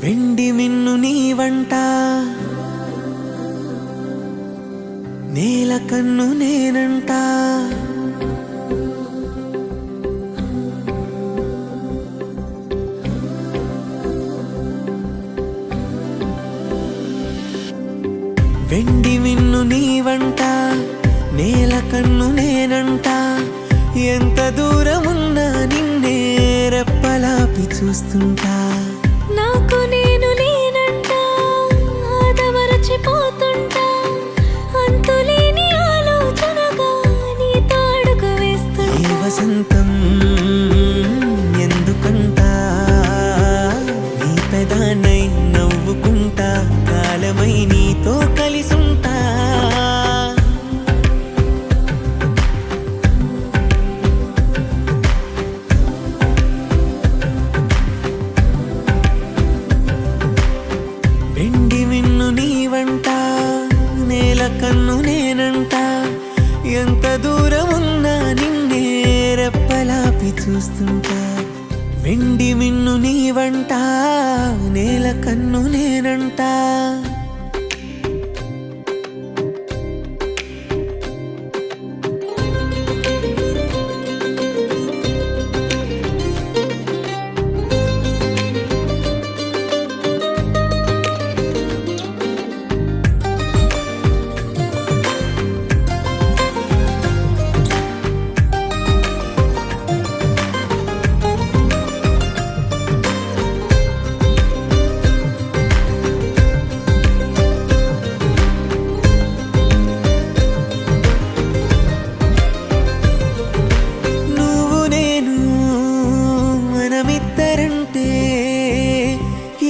వెండి మిన్ను నీ వంట నేల కన్ను నేనంట వెండి మిన్ను నీ వంట నేల కన్ను నేనంట ఎంత దూరమున్నా నిన్నే రెప్పలాపి చూస్తుంటా నాకు నేను నేనంట ఆదమరచిపోతుంటా అంతులేని ఆలోచనగా నీ తాడుకు వేస్తుంటా ఈ వసంతం ఎందుకంట నీ పెదానై నవ్వుకుంటా కాలమై నీతో కలిసుంటా వెండి మిన్ను నీ వంట నేల కన్ను నేనంట ఎంత దూరమున్నా నిన్నే రెప్పలాపి చూస్తుంటా వెండి మిన్ను నీ వంట నేల కన్ను నేనంట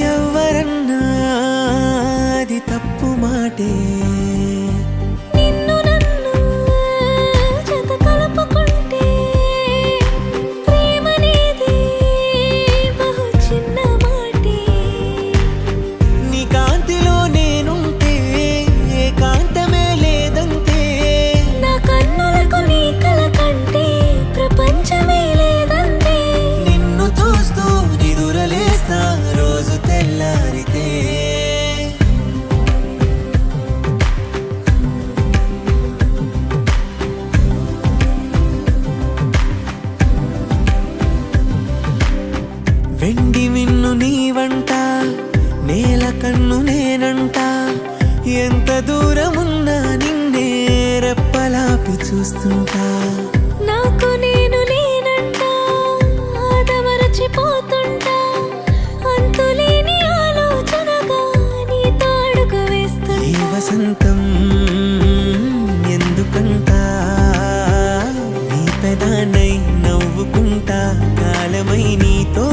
ఎవ్వరన్నా అది తప్పు మాటే నిన్ను నన్ను జత కలుపుకుంటే ప్రేమనేది బహు చిన్న మాటే నీ కాంతిలో నేనుంటే ఏకాంతమే లేదంతే నా కన్నులకు నీ కల కంటే ప్రపంచమే లేదంతే నిన్ను చూస్తూ నిదురలేస్తా రోజు తెల్లారితే వెండి మిన్ను నీ వంట నేల కన్ను నేనంట ఎంత దూరమున్నా నిన్నే రెప్పలాపి చూస్తుంటా నాకు నేను నేనంట ఆదమరచిపోతుంటా అంతులేని ఆలోచనగా నీ తాడుకు వేస్తుంటా ఈ వసంతం ఎందుకంట నీ పెదానై నవ్వుకుంటా కాలమై నీతో